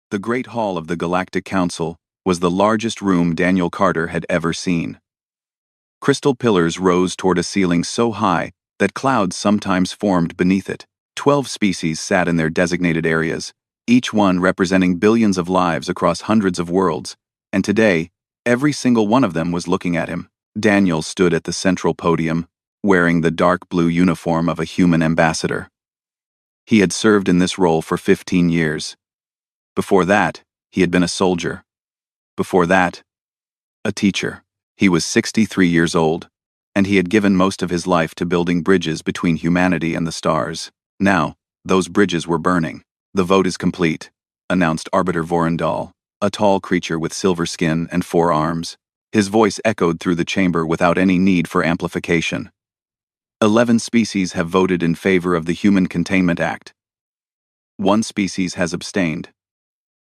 The Great Hall of the Galactic Council was the largest room Daniel Carter had ever seen. Crystal pillars rose toward a ceiling so high that clouds sometimes formed beneath it. 12 species sat in their designated areas, each one representing billions of lives across hundreds of worlds, and today, every single one of them was looking at him. Daniel stood at the central podium, wearing the dark blue uniform of a human ambassador. He had served in this role for 15 years. Before that, he had been a soldier. Before that, a teacher. He was 63 years old, and he had given most of his life to building bridges between humanity and the stars. Now, those bridges were burning. "The vote is complete," announced Arbiter Vorendal, a tall creature with silver skin and 4 arms. His voice echoed through the chamber without any need for amplification. 11 species have voted in favor of the Human Containment Act. 1 species has abstained.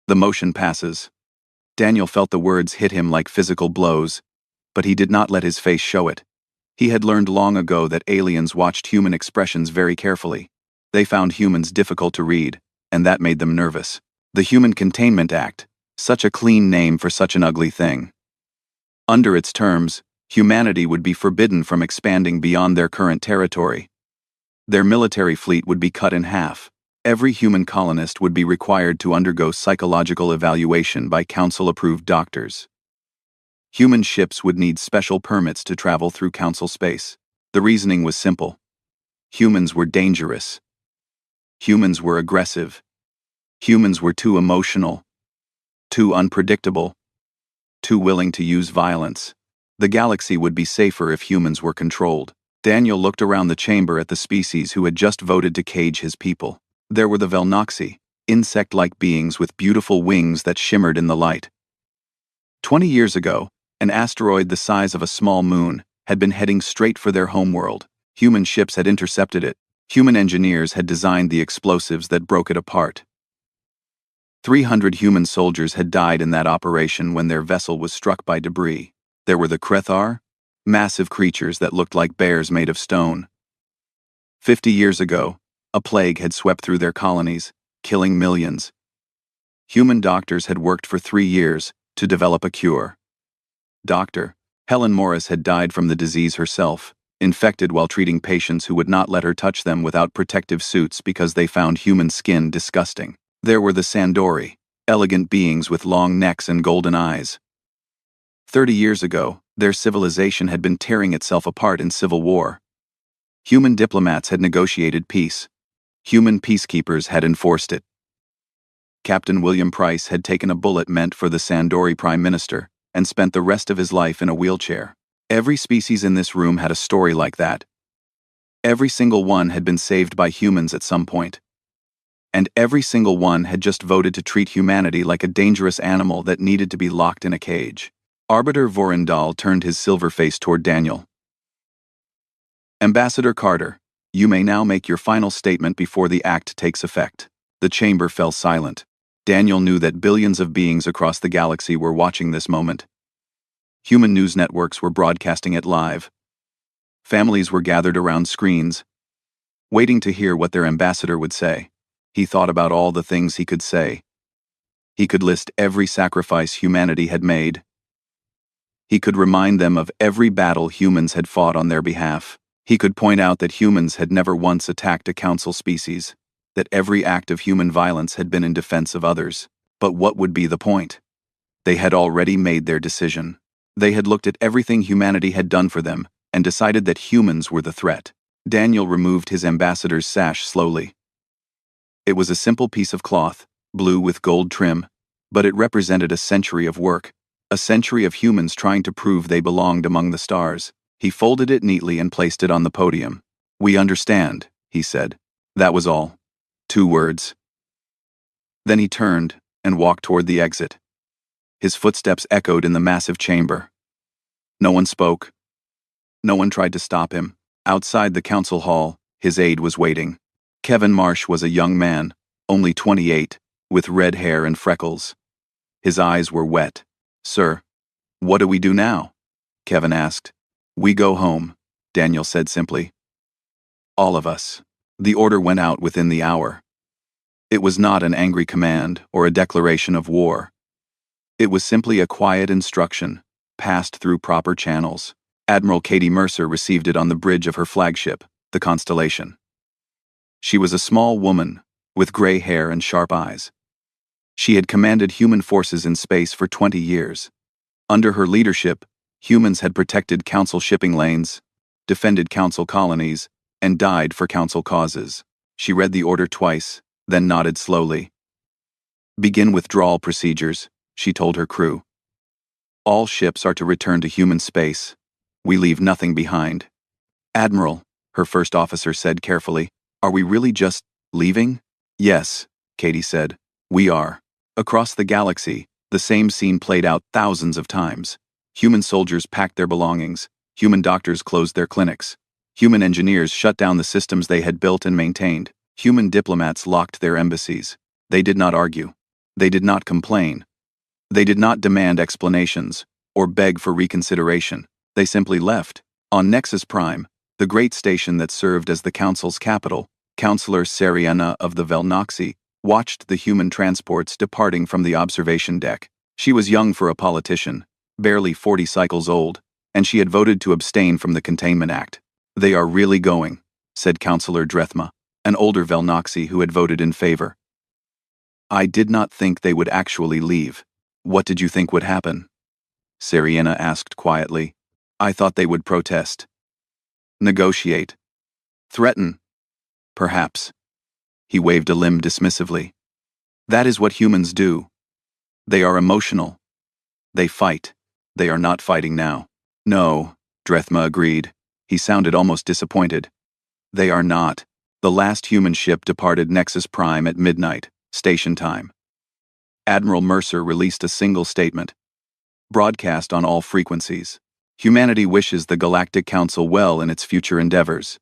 The motion passes. Daniel felt the words hit him like physical blows, but he did not let his face show it. He had learned long ago that aliens watched human expressions very carefully. They found humans difficult to read, and that made them nervous. The Human Containment Act, such a clean name for such an ugly thing. Under its terms, humanity would be forbidden from expanding beyond their current territory. Their military fleet would be cut in half. Every human colonist would be required to undergo psychological evaluation by council-approved doctors. Human ships would need special permits to travel through council space. The reasoning was simple. Humans were dangerous. Humans were aggressive. Humans were too emotional, too unpredictable, too willing to use violence. The galaxy would be safer if humans were controlled. Daniel looked around the chamber at the species who had just voted to cage his people. There were the Velnoxi, insect-like beings with beautiful wings that shimmered in the light. 20 years ago, an asteroid the size of a small moon had been heading straight for their homeworld. Human ships had intercepted it. Human engineers had designed the explosives that broke it apart. 300 human soldiers had died in that operation when their vessel was struck by debris. There were the Krethar, massive creatures that looked like bears made of stone. 50 years ago, a plague had swept through their colonies, killing millions. Human doctors had worked for 3 years to develop a cure. Dr. Helen Morris had died from the disease herself, infected while treating patients who would not let her touch them without protective suits because they found human skin disgusting. There were the Sandori, elegant beings with long necks and golden eyes. 30 years ago, their civilization had been tearing itself apart in civil war. Human diplomats had negotiated peace. Human peacekeepers had enforced it. Captain William Price had taken a bullet meant for the Sandori Prime Minister and spent the rest of his life in a wheelchair. Every species in this room had a story like that. Every single one had been saved by humans at some point. And every single one had just voted to treat humanity like a dangerous animal that needed to be locked in a cage. Arbiter Vorendal turned his silver face toward Daniel. "Ambassador Carter, you may now make your final statement before the act takes effect." The chamber fell silent. Daniel knew that billions of beings across the galaxy were watching this moment. Human news networks were broadcasting it live. Families were gathered around screens, waiting to hear what their ambassador would say. He thought about all the things he could say. He could list every sacrifice humanity had made. He could remind them of every battle humans had fought on their behalf. He could point out that humans had never once attacked a council species, that every act of human violence had been in defense of others. But what would be the point? They had already made their decision. They had looked at everything humanity had done for them and decided that humans were the threat. Daniel removed his ambassador's sash slowly. It was a simple piece of cloth, blue with gold trim, but it represented a century of work, a century of humans trying to prove they belonged among the stars. He folded it neatly and placed it on the podium. "We understand," he said. That was all. 2 words. Then he turned and walked toward the exit. His footsteps echoed in the massive chamber. No one spoke. No one tried to stop him. Outside the council hall, his aide was waiting. Kevin Marsh was a young man, only 28, with red hair and freckles. His eyes were wet. "Sir, what do we do now?" Kevin asked. "We go home," Daniel said simply. "All of us." The order went out within the hour. It was not an angry command or a declaration of war. It was simply a quiet instruction, passed through proper channels. Admiral Katie Mercer received it on the bridge of her flagship, the Constellation. She was a small woman, with gray hair and sharp eyes. She had commanded human forces in space for 20 years. Under her leadership, humans had protected Council shipping lanes, defended Council colonies, and died for Council causes. She read the order twice, then nodded slowly. "Begin withdrawal procedures," she told her crew. "All ships are to return to human space. We leave nothing behind." "Admiral," her first officer said carefully, "are we really just leaving?" "Yes," Katie said, "we are." Across the galaxy, the same scene played out thousands of times. Human soldiers packed their belongings, human doctors closed their clinics, human engineers shut down the systems they had built and maintained, human diplomats locked their embassies. They did not argue. They did not complain. They did not demand explanations or beg for reconsideration. They simply left. On Nexus Prime, the great station that served as the Council's capital, Councillor Seriana of the Velnoxy watched the human transports departing from the observation deck. She was young for a politician, barely 40 cycles old, and she had voted to abstain from the Containment Act. "They are really going," said Councillor Drethma, an older Velnoxy who had voted in favor. "I did not think they would actually leave. What did you think would happen?" Seriana asked quietly. "I thought they would protest. Negotiate. Threaten. Perhaps." He waved a limb dismissively. "That is what humans do. They are emotional. They fight. They are not fighting now." "No," Drethma agreed. He sounded almost disappointed. "They are not." The last human ship departed Nexus Prime at midnight, station time. Admiral Mercer released a single statement. Broadcast on all frequencies. "Humanity wishes the Galactic Council well in its future endeavors.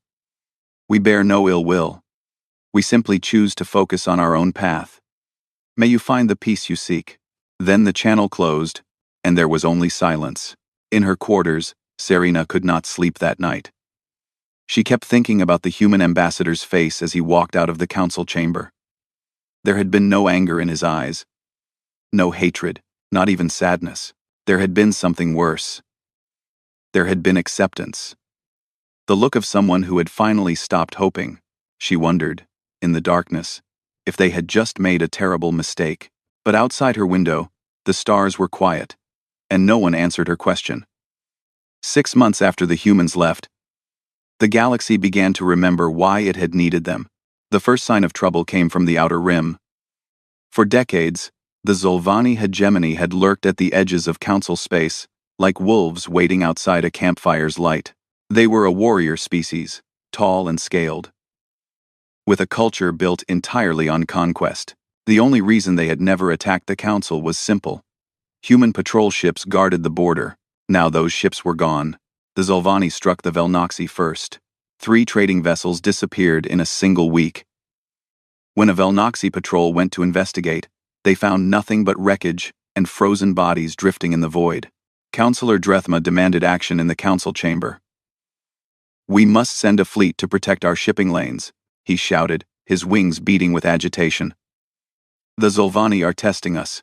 We bear no ill will. We simply choose to focus on our own path. May you find the peace you seek." Then the channel closed, and there was only silence. In her quarters, Serena could not sleep that night. She kept thinking about the human ambassador's face as he walked out of the council chamber. There had been no anger in his eyes, no hatred, not even sadness. There had been something worse. There had been acceptance. The look of someone who had finally stopped hoping. She wondered, in the darkness, if they had just made a terrible mistake. But outside her window, the stars were quiet, and no one answered her question. 6 months after the humans left, the galaxy began to remember why it had needed them. The first sign of trouble came from the outer rim. For decades, the Zolvani hegemony had lurked at the edges of council space, like wolves waiting outside a campfire's light. They were a warrior species, tall and scaled, with a culture built entirely on conquest. The only reason they had never attacked the council was simple. Human patrol ships guarded the border. Now those ships were gone. The Zolvani struck the Velnoxy first. 3 trading vessels disappeared in a single week. When a Velnoxy patrol went to investigate, they found nothing but wreckage and frozen bodies drifting in the void. Councillor Drethma demanded action in the council chamber. "We must send a fleet to protect our shipping lanes," he shouted, his wings beating with agitation. "The Zolvani are testing us.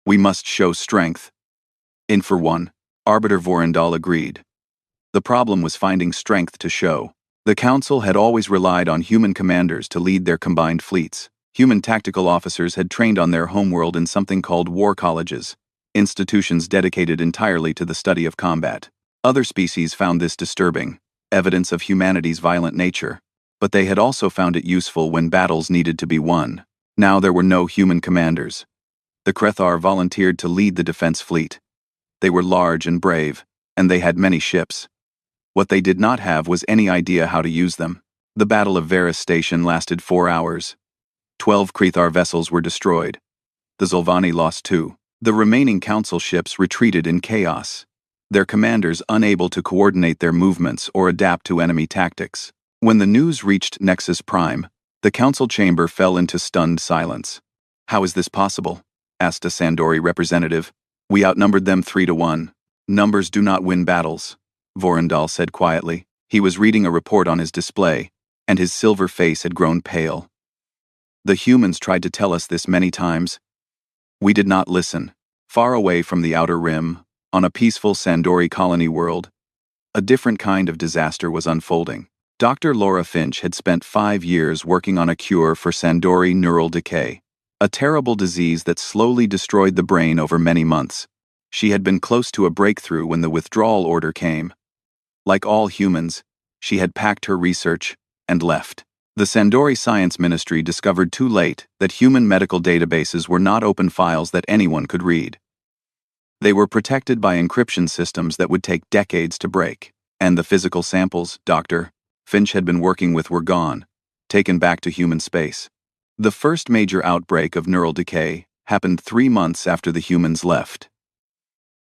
We must show strength." "In for one," Arbiter Vorendal agreed. The problem was finding strength to show. The Council had always relied on human commanders to lead their combined fleets. Human tactical officers had trained on their homeworld in something called war colleges, institutions dedicated entirely to the study of combat. Other species found this disturbing, evidence of humanity's violent nature, but they had also found it useful when battles needed to be won. Now there were no human commanders. The Krethar volunteered to lead the defense fleet. They were large and brave, and they had many ships. What they did not have was any idea how to use them. The Battle of Varus Station lasted 4 hours. 12 Krethar vessels were destroyed. The Zolvani lost 2. The remaining council ships retreated in chaos, their commanders unable to coordinate their movements or adapt to enemy tactics. When the news reached Nexus Prime, the council chamber fell into stunned silence. "How is this possible?" asked a Sandori representative. "We outnumbered them 3-1. Numbers do not win battles," Vorendal said quietly. He was reading a report on his display, and his silver face had grown pale. The humans tried to tell us this many times. We did not listen. Far away from the outer rim, on a peaceful Sandori colony world, a different kind of disaster was unfolding. Dr. Laura Finch had spent 5 years working on a cure for Sandori neural decay, a terrible disease that slowly destroyed the brain over many months. She had been close to a breakthrough when the withdrawal order came. Like all humans, she had packed her research and left. The Sandori Science Ministry discovered too late that human medical databases were not open files that anyone could read. They were protected by encryption systems that would take decades to break. And the physical samples Dr. Finch had been working with were gone, taken back to human space. The first major outbreak of neural decay happened 3 months after the humans left.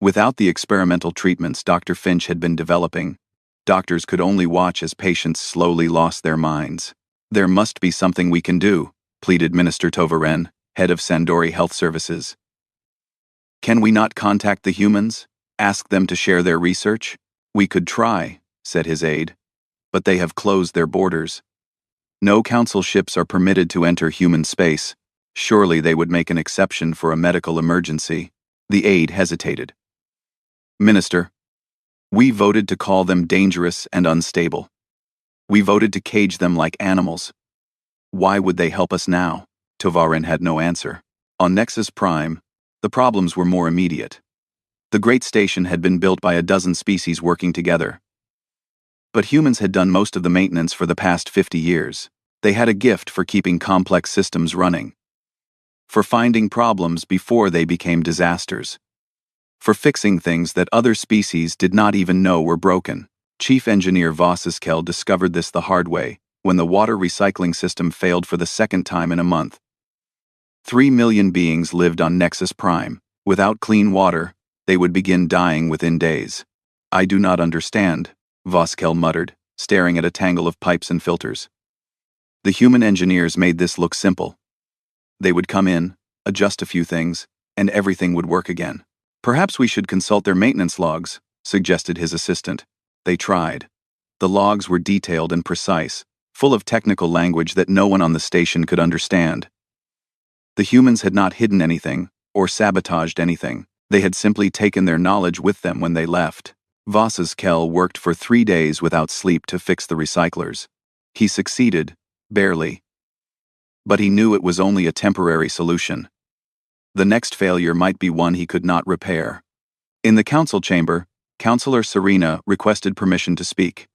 Without the experimental treatments Dr. Finch had been developing, doctors could only watch as patients slowly lost their minds. "There must be something we can do," pleaded Minister Tovaren, head of Sandori Health Services. "Can we not contact the humans? Ask them to share their research?" "We could try," said his aide, "but they have closed their borders. No council ships are permitted to enter human space. Surely they would make an exception for a medical emergency." The aide hesitated. "Minister, we voted to call them dangerous and unstable. We voted to cage them like animals. Why would they help us now?" Tovaren had no answer. On Nexus Prime, the problems were more immediate. The Great Station had been built by a dozen species working together. But humans had done most of the maintenance for the past 50 years. They had a gift for keeping complex systems running, for finding problems before they became disasters, for fixing things that other species did not even know were broken. Chief Engineer Vossiskel discovered this the hard way, when the water recycling system failed for the second time in a month. 3 million beings lived on Nexus Prime. Without clean water, they would begin dying within days. "I do not understand," Vossiskel muttered, staring at a tangle of pipes and filters. The human engineers made this look simple. They would come in, adjust a few things, and everything would work again. "Perhaps we should consult their maintenance logs," suggested his assistant. They tried. The logs were detailed and precise, full of technical language that no one on the station could understand. The humans had not hidden anything, or sabotaged anything. They had simply taken their knowledge with them when they left. Vossiskel worked for 3 days without sleep to fix the recyclers. He succeeded, barely. But he knew it was only a temporary solution. The next failure might be one he could not repair. In the council chamber, Councillor Serena requested permission to speak.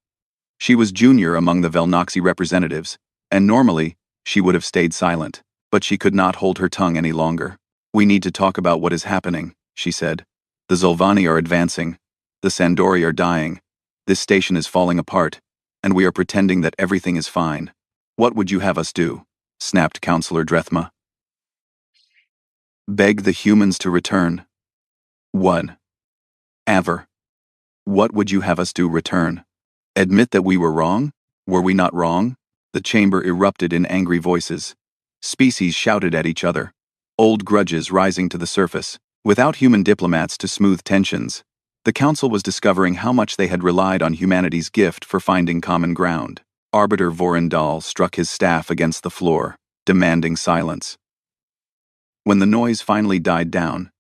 She was junior among the Velnoxy representatives, and normally, she would have stayed silent. But she could not hold her tongue any longer. "We need to talk about what is happening," she said. "The Zolvani are advancing. The Sandori are dying. This station is falling apart, and we are pretending that everything is fine. What would you have us do?" snapped Councillor Drethma. "Beg the humans to return." "What? Aver. What would you have us do? Return? Admit that we were wrong? Were we not wrong?" The chamber erupted in angry voices. Species shouted at each other, old grudges rising to the surface. Without human diplomats to smooth tensions, the council was discovering how much they had relied on humanity's gift for finding common ground. Arbiter Vorendal struck his staff against the floor, demanding silence. When the noise finally died down,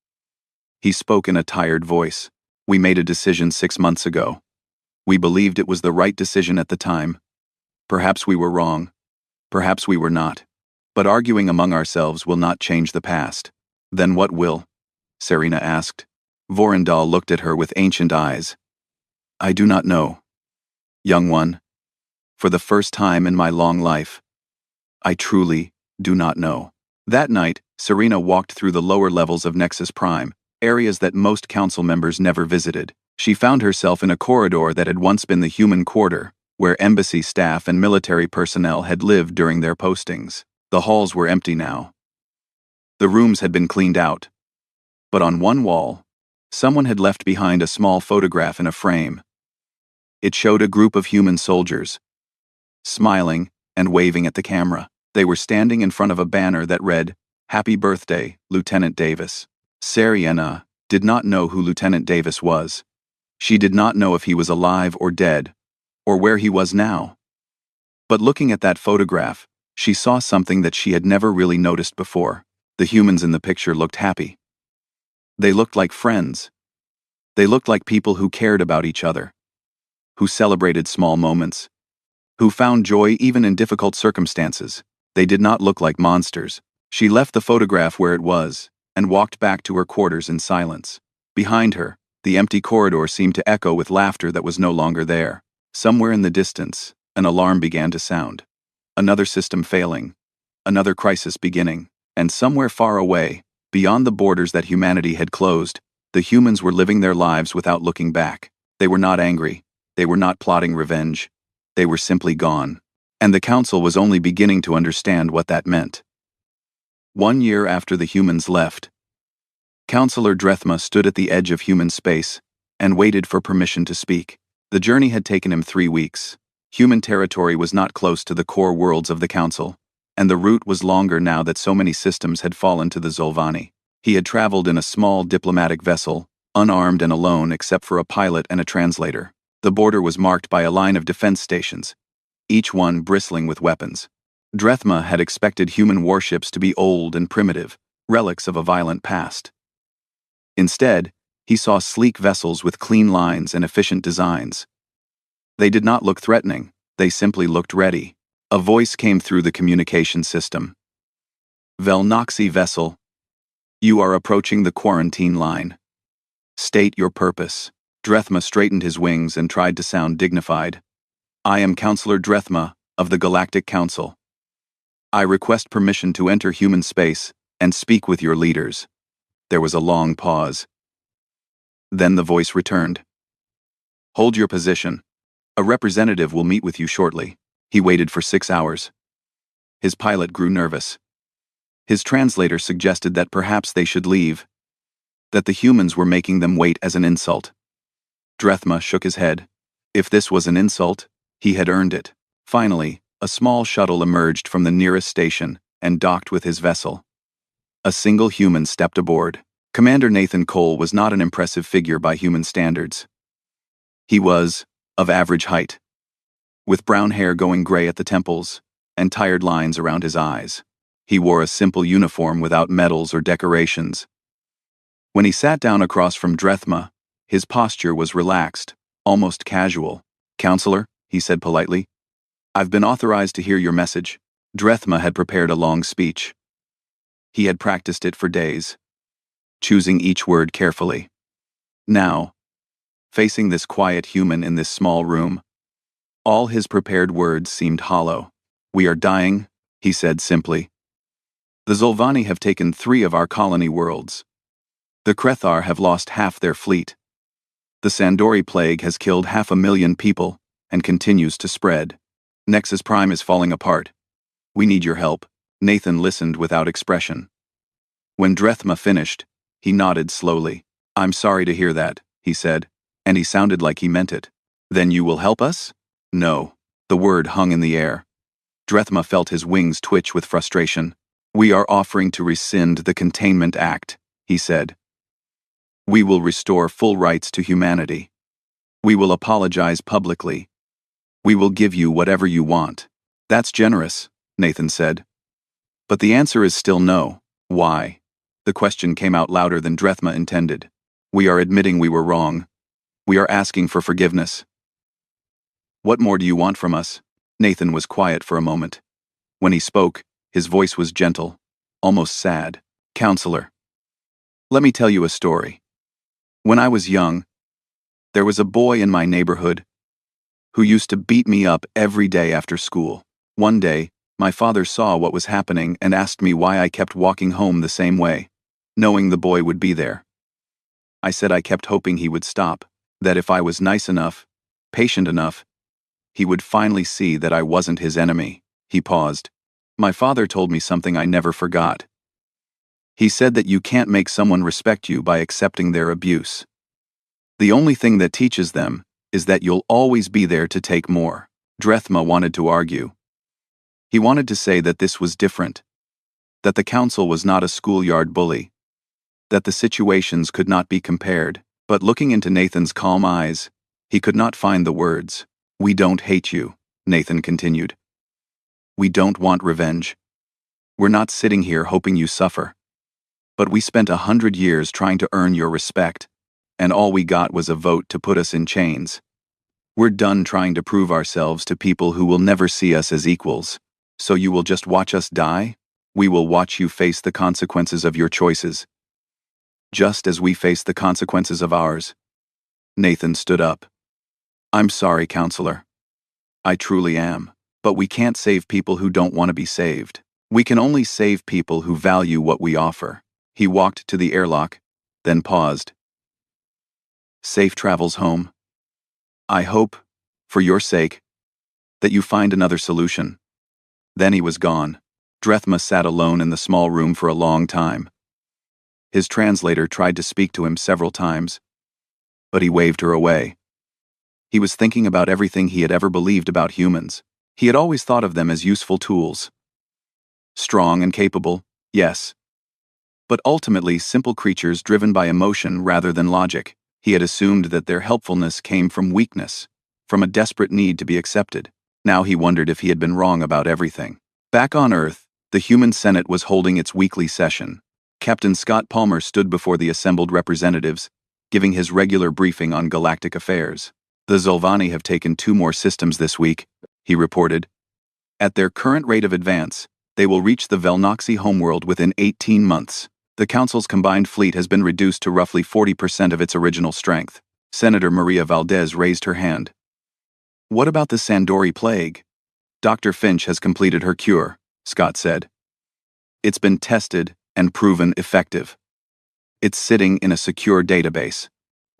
he spoke in a tired voice. "We made a decision 6 months ago. We believed it was the right decision at the time. Perhaps we were wrong. Perhaps we were not. But arguing among ourselves will not change the past." "Then what will?" Serena asked. Vorendal looked at her with ancient eyes. "I do not know. Young one. For the first time in my long life, I truly do not know." That night, Serena walked through the lower levels of Nexus Prime, areas that most council members never visited. She found herself in a corridor that had once been the human quarter, where embassy staff and military personnel had lived during their postings. The halls were empty now. The rooms had been cleaned out. But on one wall, someone had left behind a small photograph in a frame. It showed a group of human soldiers, smiling and waving at the camera. They were standing in front of a banner that read, "Happy Birthday, Lieutenant Davis." Serena did not know who Lieutenant Davis was. She did not know if he was alive or dead, or where he was now. But looking at that photograph, she saw something that she had never really noticed before. The humans in the picture looked happy. They looked like friends. They looked like people who cared about each other, who celebrated small moments, who found joy even in difficult circumstances. They did not look like monsters. She left the photograph where it was and walked back to her quarters in silence. Behind her, the empty corridor seemed to echo with laughter that was no longer there. Somewhere in the distance, an alarm began to sound. Another system failing, another crisis beginning, and somewhere far away, beyond the borders that humanity had closed, the humans were living their lives without looking back. They were not angry. They were not plotting revenge. They were simply gone. And the council was only beginning to understand what that meant. 1 year after the humans left, Counselor Drethma stood at the edge of human space and waited for permission to speak. The journey had taken him 3 weeks. Human territory was not close to the core worlds of the council, and the route was longer now that so many systems had fallen to the Zolvani. He had traveled in a small diplomatic vessel, unarmed and alone except for a pilot and a translator. The border was marked by a line of defense stations, each one bristling with weapons. Drethma had expected human warships to be old and primitive, relics of a violent past. Instead, he saw sleek vessels with clean lines and efficient designs. They did not look threatening, they simply looked ready. A voice came through the communication system. Velnoxy vessel, you are approaching the quarantine line. State your purpose. Drethma straightened his wings and tried to sound dignified. I am Counselor Drethma of the Galactic Council. I request permission to enter human space and speak with your leaders. There was a long pause. Then the voice returned. Hold your position. A representative will meet with you shortly. He waited for 6 hours. His pilot grew nervous. His translator suggested that perhaps they should leave, that the humans were making them wait as an insult. Drethma shook his head. If this was an insult, he had earned it. Finally, a small shuttle emerged from the nearest station and docked with his vessel. A single human stepped aboard. Commander Nathan Cole was not an impressive figure by human standards. He was of average height, with brown hair going gray at the temples and tired lines around his eyes. He wore a simple uniform without medals or decorations. When he sat down across from Drethma, his posture was relaxed, almost casual. Counselor, he said politely, I've been authorized to hear your message. Drethma had prepared a long speech. He had practiced it for days, choosing each word carefully. Now, facing this quiet human in this small room, all his prepared words seemed hollow. We are dying, he said simply. The Zolvani have taken 3 of our colony worlds. The Krethar have lost half their fleet. The Sandori plague has killed 500,000 people and continues to spread. Nexus Prime is falling apart. We need your help. Nathan listened without expression. When Drethma finished, he nodded slowly. I'm sorry to hear that, he said, and he sounded like he meant it. Then you will help us? No. The word hung in the air. Drethma felt his wings twitch with frustration. We are offering to rescind the Containment Act, he said. We will restore full rights to humanity. We will apologize publicly. We will give you whatever you want. That's generous, Nathan said. But the answer is still no. Why? The question came out louder than Drethma intended. We are admitting we were wrong. We are asking for forgiveness. What more do you want from us? Nathan was quiet for a moment. When he spoke, his voice was gentle, almost sad. Counselor, let me tell you a story. When I was young, there was a boy in my neighborhood who used to beat me up every day after school. One day, my father saw what was happening and asked me why I kept walking home the same way, knowing the boy would be there. I said I kept hoping he would stop, that if I was nice enough, patient enough, he would finally see that I wasn't his enemy. He paused. My father told me something I never forgot. He said that you can't make someone respect you by accepting their abuse. The only thing that teaches them is that you'll always be there to take more. Drethma wanted to argue. He wanted to say that this was different, that the council was not a schoolyard bully, that the situations could not be compared, but looking into Nathan's calm eyes, he could not find the words. We don't hate you, Nathan continued. We don't want revenge. We're not sitting here hoping you suffer. But we spent 100 years trying to earn your respect, and all we got was a vote to put us in chains. We're done trying to prove ourselves to people who will never see us as equals. So you will just watch us die? We will watch you face the consequences of your choices, just as we face the consequences of ours. Nathan stood up. I'm sorry, counselor. I truly am. But we can't save people who don't want to be saved. We can only save people who value what we offer. He walked to the airlock, then paused. Safe travels home. I hope, for your sake, that you find another solution. Then he was gone. Drethma sat alone in the small room for a long time. His translator tried to speak to him several times, but he waved her away. He was thinking about everything he had ever believed about humans. He had always thought of them as useful tools. Strong and capable, yes. But ultimately simple creatures driven by emotion rather than logic. He had assumed that their helpfulness came from weakness, from a desperate need to be accepted. Now he wondered if he had been wrong about everything. Back on Earth, the Human Senate was holding its weekly session. Captain Scott Palmer stood before the assembled representatives, giving his regular briefing on galactic affairs. The Zolvani have taken 2 more systems this week, he reported. At their current rate of advance, they will reach the Velnoxy homeworld within 18 months. The Council's combined fleet has been reduced to roughly 40% of its original strength. Senator Maria Valdez raised her hand. What about the Sandori plague? Dr. Finch has completed her cure, Scott said. It's been tested and proven effective. It's sitting in a secure database,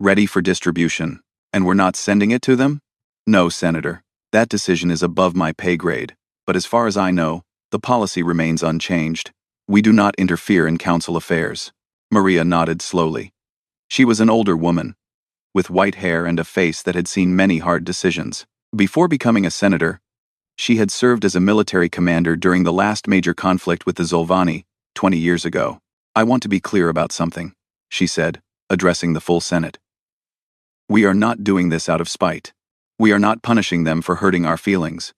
ready for distribution. And we're not sending it to them? No, Senator. That decision is above my pay grade. But as far as I know, the policy remains unchanged. We do not interfere in council affairs. Maria nodded slowly. She was an older woman, with white hair and a face that had seen many hard decisions. Before becoming a senator, she had served as a military commander during the last major conflict with the Zolvani, 20 years ago. I want to be clear about something, she said, addressing the full Senate. We are not doing this out of spite. We are not punishing them for hurting our feelings.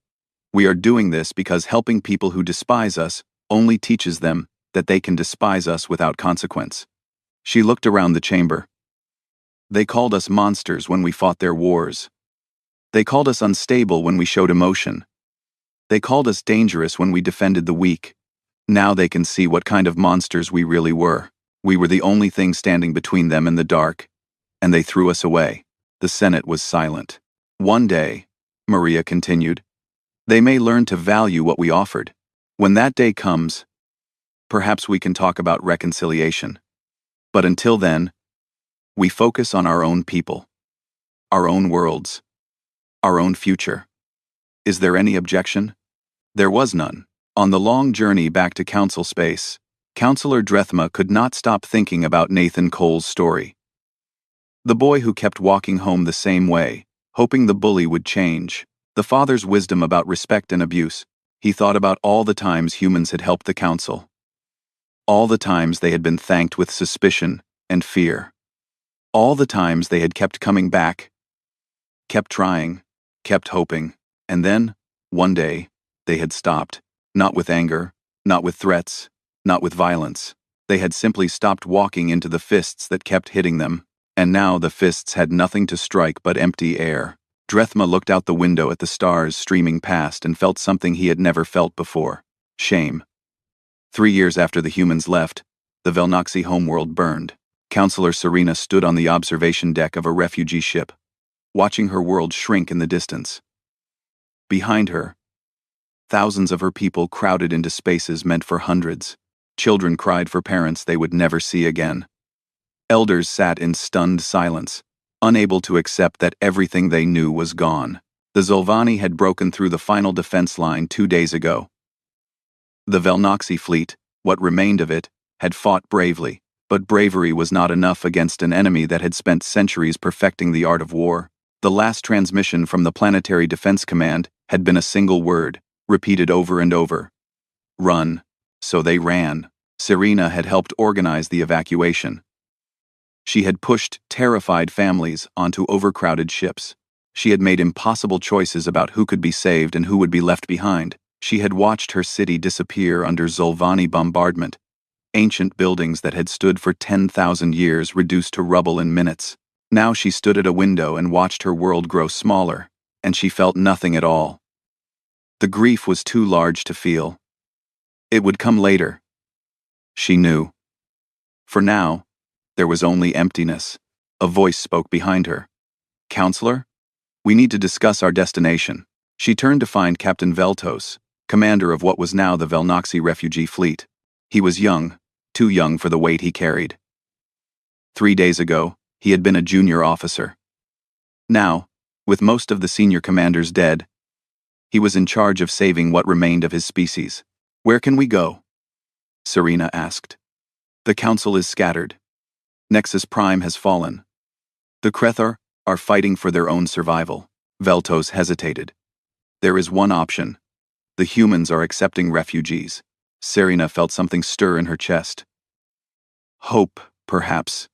We are doing this because helping people who despise us only teaches them that they can despise us without consequence. She looked around the chamber. They called us monsters when we fought their wars. They called us unstable when we showed emotion. They called us dangerous when we defended the weak. Now they can see what kind of monsters we really were. We were the only thing standing between them and the dark, and they threw us away. The Senate was silent. One day, Maria continued, they may learn to value what we offered. When that day comes, perhaps we can talk about reconciliation. But until then, we focus on our own people, our own worlds, our own future. Is there any objection? There was none. On the long journey back to council space, Councillor Drethma could not stop thinking about Nathan Cole's story. The boy who kept walking home the same way, hoping the bully would change. The father's wisdom about respect and abuse. He thought about all the times humans had helped the council. All the times they had been thanked with suspicion and fear. All the times they had kept coming back, kept trying, kept hoping, and then, one day, they had stopped. Not with anger, not with threats, not with violence. They had simply stopped walking into the fists that kept hitting them, and now the fists had nothing to strike but empty air. Drethma looked out the window at the stars streaming past and felt something he had never felt before. Shame. 3 years after the humans left, the Velnoxy homeworld burned. Councillor Serena stood on the observation deck of a refugee ship, watching her world shrink in the distance. Behind her, thousands of her people crowded into spaces meant for hundreds. Children cried for parents they would never see again. Elders sat in stunned silence, unable to accept that everything they knew was gone. The Zolvani had broken through the final defense line 2 days ago. The Velnoxy fleet, what remained of it, had fought bravely, but bravery was not enough against an enemy that had spent centuries perfecting the art of war. The last transmission from the Planetary Defense Command had been a single word, repeated over and over. Run. So they ran. Serena had helped organize the evacuation. She had pushed terrified families onto overcrowded ships. She had made impossible choices about who could be saved and who would be left behind. She had watched her city disappear under Zulvani bombardment, ancient buildings that had stood for 10,000 years reduced to rubble in minutes. Now she stood at a window and watched her world grow smaller, and she felt nothing at all. The grief was too large to feel. It would come later. She knew. For now, there was only emptiness. A voice spoke behind her. "Counselor? We need to discuss our destination." She turned to find Captain Veltos, commander of what was now the Velnoxy refugee fleet. He was young, too young for the weight he carried. 3 days ago, he had been a junior officer. Now, with most of the senior commanders dead, he was in charge of saving what remained of his species. "Where can we go?" Serena asked. "The council is scattered. Nexus Prime has fallen. The Krethor are fighting for their own survival." Veltos hesitated. "There is one option. The humans are accepting refugees." Serena felt something stir in her chest. Hope, perhaps.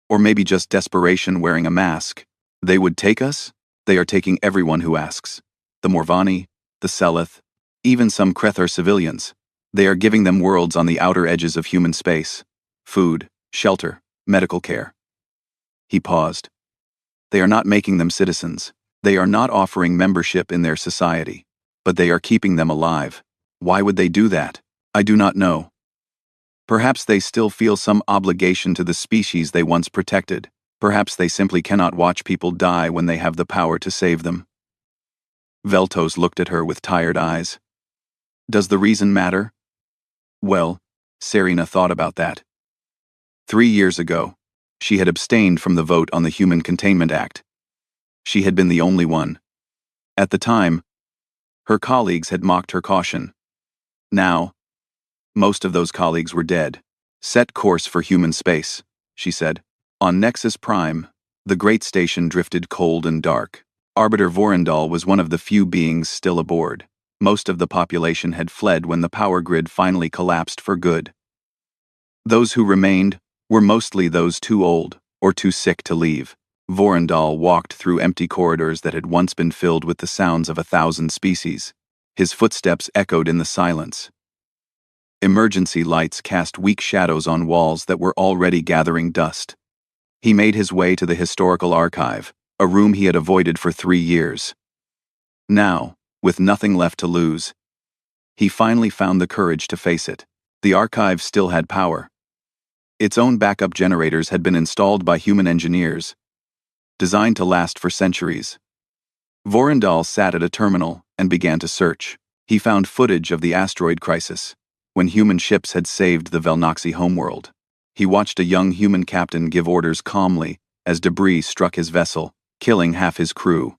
Or maybe just desperation wearing a mask. They would take us? They are taking everyone who asks. The Morvani, the Seleth, even some Krethor civilians. They are giving them worlds on the outer edges of human space. Food, shelter, medical care. He paused. They are not making them citizens. They are not offering membership in their society. But they are keeping them alive. Why would they do that? I do not know. Perhaps they still feel some obligation to the species they once protected. Perhaps they simply cannot watch people die when they have the power to save them. Veltos looked at her with tired eyes. Does the reason matter? Well, Serena thought about that. 3 years ago, she had abstained from the vote on the Human Containment Act. She had been the only one. At the time, her colleagues had mocked her caution. Now, most of those colleagues were dead. "Set course for human space," she said. On Nexus Prime, the great station drifted cold and dark. Arbiter Vorendal was one of the few beings still aboard. Most of the population had fled when the power grid finally collapsed for good. Those who remained were mostly those too old or too sick to leave. Vorendal walked through empty corridors that had once been filled with the sounds of 1,000 species. His footsteps echoed in the silence. Emergency lights cast weak shadows on walls that were already gathering dust. He made his way to the historical archive, a room he had avoided for 3 years. Now, with nothing left to lose, he finally found the courage to face it. The archive still had power. Its own backup generators had been installed by human engineers, designed to last for centuries. Vorendal sat at a terminal and began to search. He found footage of the asteroid crisis, when human ships had saved the Velnoxy homeworld. He watched a young human captain give orders calmly as debris struck his vessel, killing half his crew.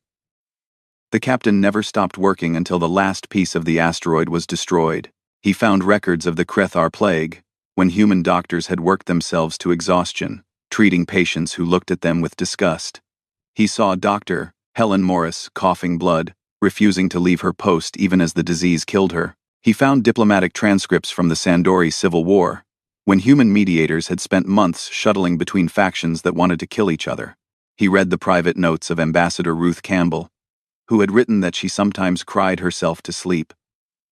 The captain never stopped working until the last piece of the asteroid was destroyed. He found records of the Krethar plague, when human doctors had worked themselves to exhaustion, treating patients who looked at them with disgust. He saw Dr. Helen Morris coughing blood, refusing to leave her post even as the disease killed her. He found diplomatic transcripts from the Sandori Civil War, when human mediators had spent months shuttling between factions that wanted to kill each other. He read the private notes of Ambassador Ruth Campbell, who had written that she sometimes cried herself to sleep,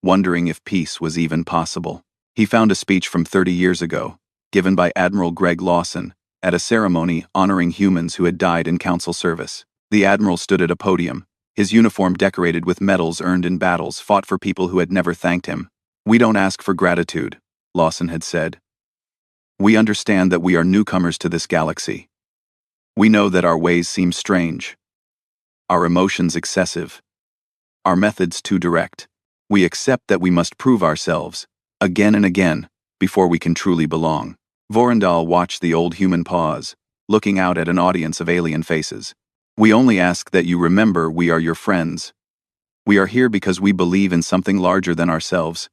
wondering if peace was even possible. He found a speech from 30 years ago, given by Admiral Greg Lawson, at a ceremony honoring humans who had died in council service. The admiral stood at a podium, his uniform decorated with medals earned in battles fought for people who had never thanked him. "We don't ask for gratitude," Lawson had said. "We understand that we are newcomers to this galaxy. We know that our ways seem strange, our emotions excessive, our methods too direct. We accept that we must prove ourselves, again and again, before we can truly belong." Vorendal watched the old human pause, looking out at an audience of alien faces. "We only ask that you remember we are your friends. We are here because we believe in something larger than ourselves.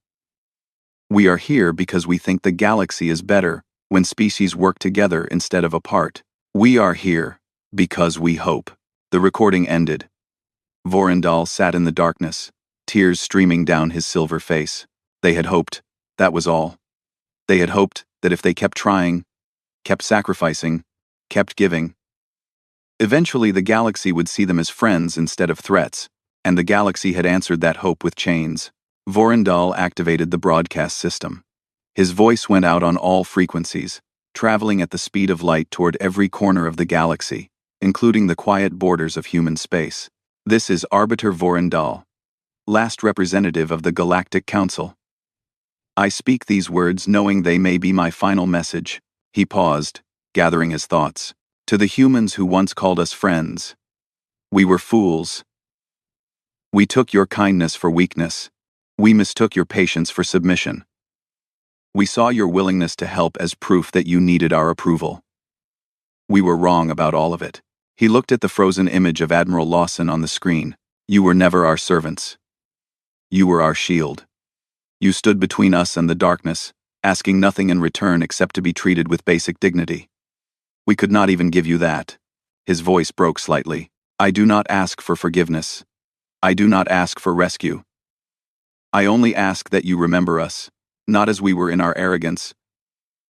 We are here because we think the galaxy is better when species work together instead of apart. We are here because we hope." The recording ended. Vorendal sat in the darkness, tears streaming down his silver face. They had hoped, that was all. They had hoped that if they kept trying, kept sacrificing, kept giving, eventually the galaxy would see them as friends instead of threats, and the galaxy had answered that hope with chains. Vorendal activated the broadcast system. His voice went out on all frequencies, traveling at the speed of light toward every corner of the galaxy, including the quiet borders of human space. This is Arbiter Vorendal, last representative of the Galactic Council. I speak these words knowing they may be my final message. He paused, gathering his thoughts. To the humans who once called us friends. We were fools. We took your kindness for weakness. We mistook your patience for submission. We saw your willingness to help as proof that you needed our approval. We were wrong about all of it. He looked at the frozen image of Admiral Lawson on the screen. You were never our servants. You were our shield. You stood between us and the darkness, asking nothing in return except to be treated with basic dignity. We could not even give you that. His voice broke slightly. I do not ask for forgiveness. I do not ask for rescue. I only ask that you remember us, not as we were in our arrogance,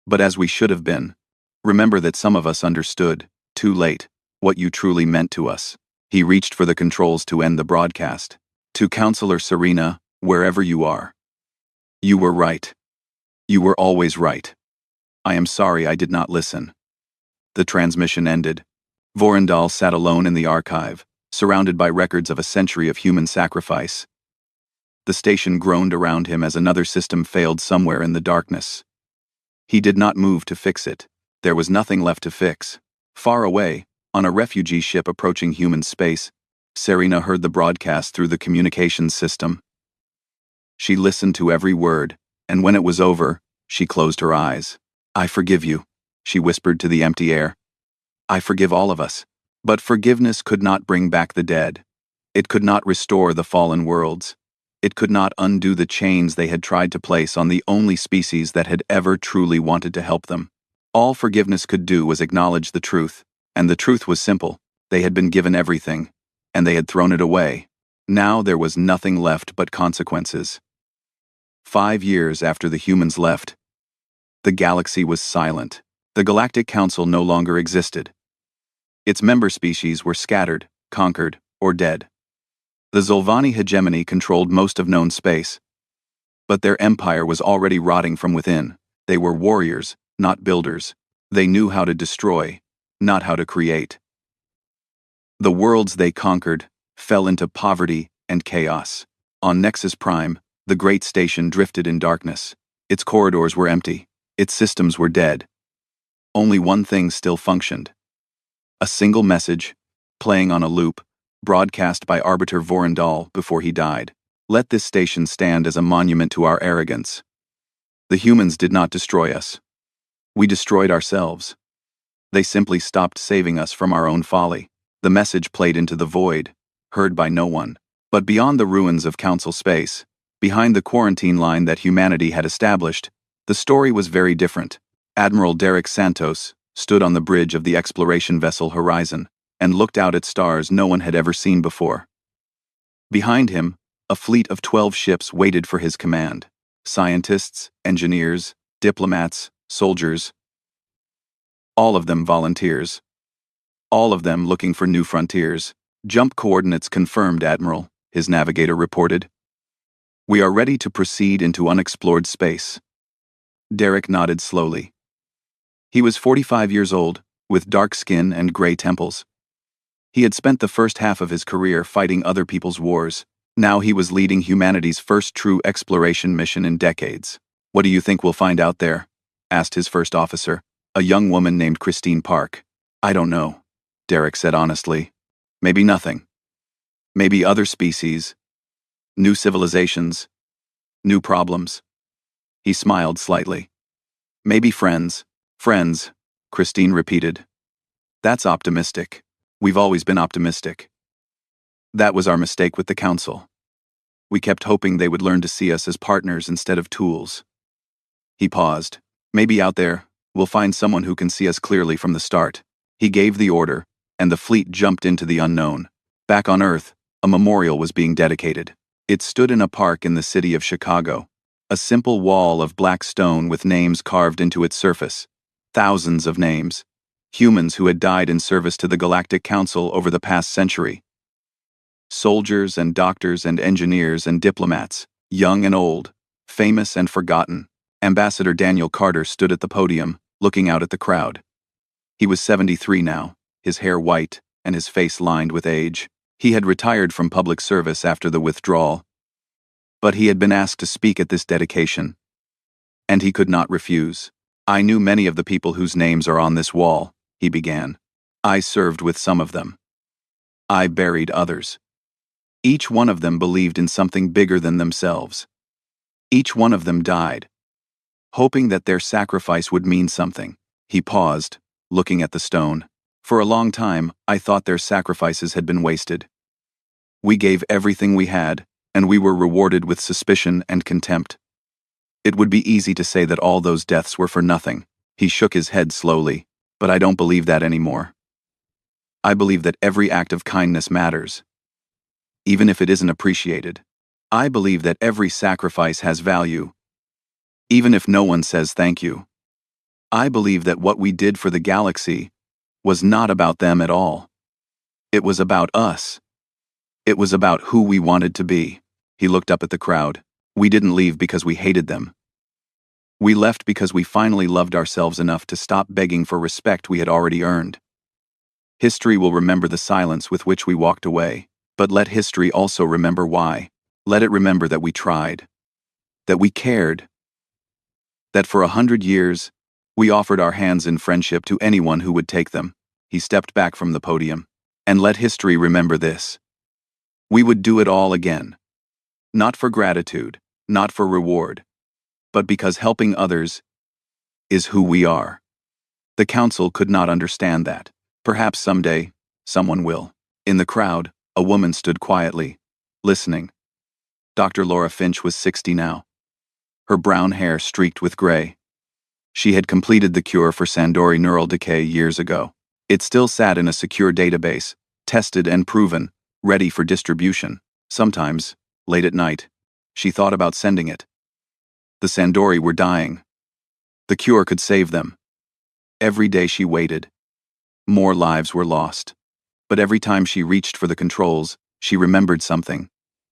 but as we should have been. Remember that some of us understood, too late, what you truly meant to us. He reached for the controls to end the broadcast. To Counselor Serena, wherever you are. You were right. You were always right. I am sorry I did not listen. The transmission ended. Vorendal sat alone in the archive, surrounded by records of a century of human sacrifice. The station groaned around him as another system failed somewhere in the darkness. He did not move to fix it. There was nothing left to fix. Far away, on a refugee ship approaching human space, Serena heard the broadcast through the communications system. She listened to every word, and when it was over, she closed her eyes. I forgive you, she whispered to the empty air. I forgive all of us. But forgiveness could not bring back the dead. It could not restore the fallen worlds. It could not undo the chains they had tried to place on the only species that had ever truly wanted to help them. All forgiveness could do was acknowledge the truth, and the truth was simple. They had been given everything, and they had thrown it away. Now there was nothing left but consequences. 5 years after the humans left, the galaxy was silent. The Galactic Council no longer existed. Its member species were scattered, conquered, or dead. The Zolvani hegemony controlled most of known space. But their empire was already rotting from within. They were warriors, not builders. They knew how to destroy, not how to create. The worlds they conquered fell into poverty and chaos. On Nexus Prime, the great station drifted in darkness. Its corridors were empty. Its systems were dead. Only one thing still functioned. A single message, playing on a loop, broadcast by Arbiter Vorendal before he died. Let this station stand as a monument to our arrogance. The humans did not destroy us. We destroyed ourselves. They simply stopped saving us from our own folly. The message played into the void, heard by no one. But beyond the ruins of Council space, behind the quarantine line that humanity had established, the story was very different. Admiral Derek Santos stood on the bridge of the exploration vessel Horizon and looked out at stars no one had ever seen before. Behind him, a fleet of 12 ships waited for his command. Scientists, engineers, diplomats, soldiers. All of them volunteers. All of them looking for new frontiers. Jump coordinates confirmed, Admiral, his navigator reported. We are ready to proceed into unexplored space. Derek nodded slowly. He was 45 years old, with dark skin and gray temples. He had spent the first half of his career fighting other people's wars. Now he was leading humanity's first true exploration mission in decades. What do you think we'll find out there? Asked his first officer, a young woman named Christine Park. I don't know, Derek said honestly. Maybe nothing. Maybe other species. New civilizations. New problems. He smiled slightly. Maybe friends. Friends, Christine repeated. That's optimistic. We've always been optimistic. That was our mistake with the Council. We kept hoping they would learn to see us as partners instead of tools. He paused. Maybe out there, we'll find someone who can see us clearly from the start. He gave the order, and the fleet jumped into the unknown. Back on Earth, a memorial was being dedicated. It stood in a park in the city of Chicago. A simple wall of black stone with names carved into its surface. Thousands of names. Humans who had died in service to the Galactic Council over the past century. Soldiers and doctors and engineers and diplomats, Young and old, famous and forgotten, Ambassador Daniel Carter stood at the podium, looking out at the crowd. He was 73 now, his hair white, and his face lined with age. He had retired from public service after the withdrawal, but he had been asked to speak at this dedication, and he could not refuse. "I knew many of the people whose names are on this wall," he began. "I served with some of them. I buried others. Each one of them believed in something bigger than themselves. Each one of them died, hoping that their sacrifice would mean something." He paused, looking at the stone. "For a long time, I thought their sacrifices had been wasted. We gave everything we had, and we were rewarded with suspicion and contempt. It would be easy to say that all those deaths were for nothing." He shook his head slowly. "But I don't believe that anymore. I believe that every act of kindness matters, even if it isn't appreciated. I believe that every sacrifice has value, even if no one says thank you. I believe that what we did for the galaxy was not about them at all. It was about us. It was about who we wanted to be." He looked up at the crowd. "We didn't leave because we hated them. We left because we finally loved ourselves enough to stop begging for respect we had already earned. History will remember the silence with which we walked away, but let history also remember why. Let it remember that we tried, that we cared, that for 100 years, we offered our hands in friendship to anyone who would take them." He stepped back from the podium. "And let history remember this. We would do it all again. Not for gratitude, not for reward, but because helping others is who we are." The council could not understand that. Perhaps someday, someone will. In the crowd, a woman stood quietly, listening. Dr. Laura Finch was 60 now, her brown hair streaked with gray. She had completed the cure for Sandori neural decay years ago. It still sat in a secure database, tested and proven, ready for distribution. Sometimes, late at night, she thought about sending it. The Sandori were dying. The cure could save them. Every day she waited. More lives were lost. But every time she reached for the controls, she remembered something.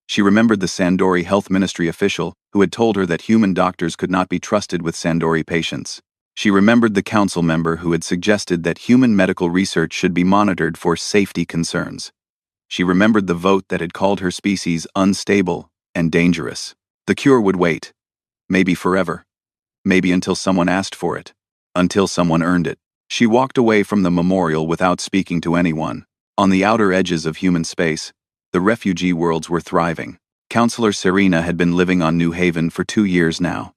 She remembered the Sandori Health Ministry official who had told her that human doctors could not be trusted with Sandori patients. She remembered the council member who had suggested that human medical research should be monitored for safety concerns. She remembered the vote that had called her species unstable and dangerous. The cure would wait. Maybe forever. Maybe until someone asked for it. Until someone earned it. She walked away from the memorial without speaking to anyone. On the outer edges of human space, the refugee worlds were thriving. Counselor Serena had been living on New Haven for 2 years now.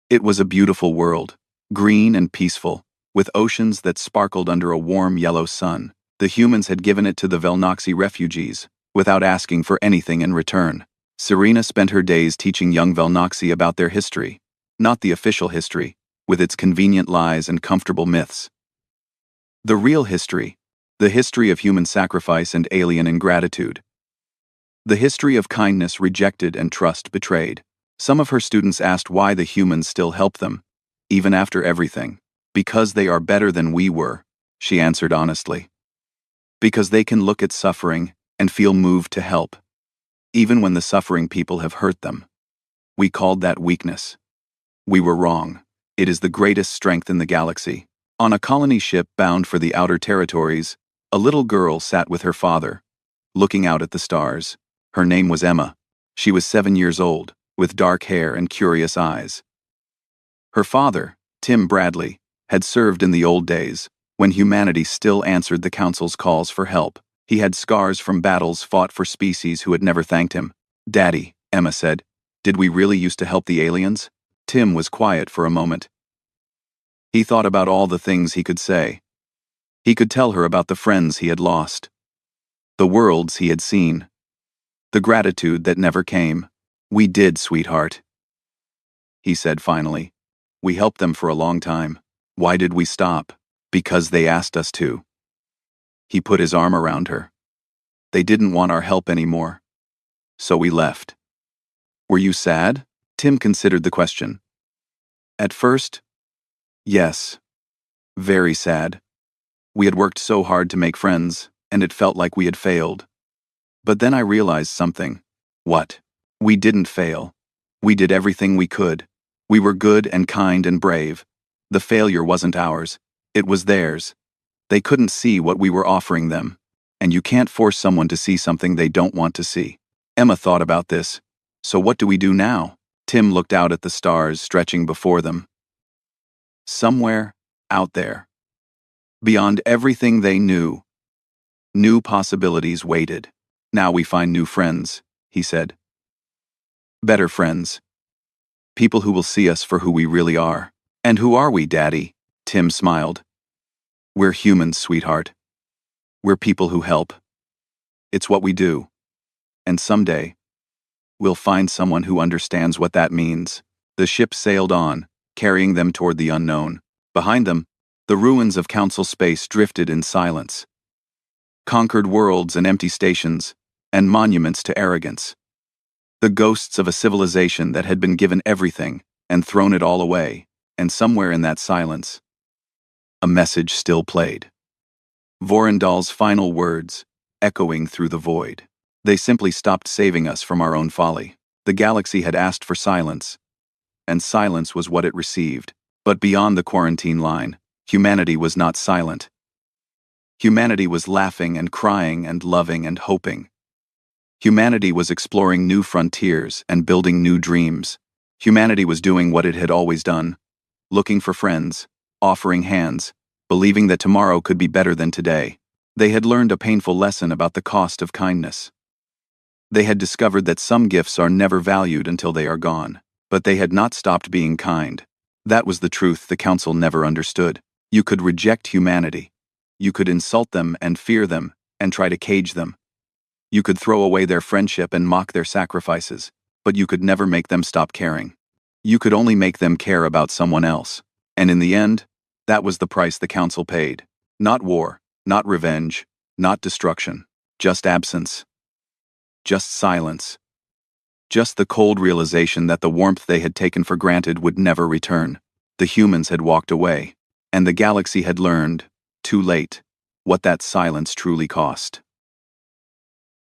It was a beautiful world, green and peaceful, with oceans that sparkled under a warm yellow sun. The humans had given it to the Velnoxy refugees, without asking for anything in return. Serena spent her days teaching young Velnoxy about their history, not the official history, with its convenient lies and comfortable myths. The real history, the history of human sacrifice and alien ingratitude. The history of kindness rejected and trust betrayed. Some of her students asked why the humans still help them, even after everything. "Because they are better than we were," she answered honestly. "Because they can look at suffering and feel moved to help, even when the suffering people have hurt them. We called that weakness. We were wrong. It is the greatest strength in the galaxy." On a colony ship bound for the outer territories, a little girl sat with her father, looking out at the stars. Her name was Emma. She was 7 years old, with dark hair and curious eyes. Her father, Tim Bradley, had served in the old days, when humanity still answered the Council's calls for help. He had scars from battles fought for species who had never thanked him. "Daddy," Emma said, "did we really used to help the aliens?" Tim was quiet for a moment. He thought about all the things he could say. He could tell her about the friends he had lost, the worlds he had seen, the gratitude that never came. "We did, sweetheart," he said finally. "We helped them for a long time. Why did we stop? Because they asked us to." He put his arm around her. "They didn't want our help anymore. So we left." "Were you sad?" Tim considered the question. "At first, yes. Very sad. We had worked so hard to make friends, and it felt like we had failed. But then I realized something." "What?" We didn't fail. We did everything we could. We were good and kind and brave. The failure wasn't ours. It was theirs. They couldn't see what we were offering them. And you can't force someone to see something they don't want to see. Emma thought about this. So what do we do now? Tim looked out at the stars stretching before them. Somewhere, out there, beyond everything they knew, new possibilities waited. Now we find new friends, he said. Better friends. People who will see us for who we really are. And who are we, Daddy? Tim smiled. We're humans, sweetheart. We're people who help. It's what we do. And someday, we'll find someone who understands what that means. The ship sailed on, carrying them toward the unknown. Behind them, the ruins of Council Space drifted in silence. Conquered worlds and empty stations, and monuments to arrogance. The ghosts of a civilization that had been given everything and thrown it all away, and somewhere in that silence, a message still played. Vorendal's final words, echoing through the void. They simply stopped saving us from our own folly. The galaxy had asked for silence, and silence was what it received. But beyond the quarantine line, humanity was not silent. Humanity was laughing and crying and loving and hoping. Humanity was exploring new frontiers and building new dreams. Humanity was doing what it had always done, looking for friends, offering hands, believing that tomorrow could be better than today. They had learned a painful lesson about the cost of kindness. They had discovered that some gifts are never valued until they are gone, but they had not stopped being kind. That was the truth the Council never understood. You could reject humanity. You could insult them and fear them and try to cage them. You could throw away their friendship and mock their sacrifices, but you could never make them stop caring. You could only make them care about someone else. And in the end, that was the price the Council paid. Not war, not revenge, not destruction, just absence. Just silence. Just the cold realization that the warmth they had taken for granted would never return. The humans had walked away, and the galaxy had learned, too late, what that silence truly cost.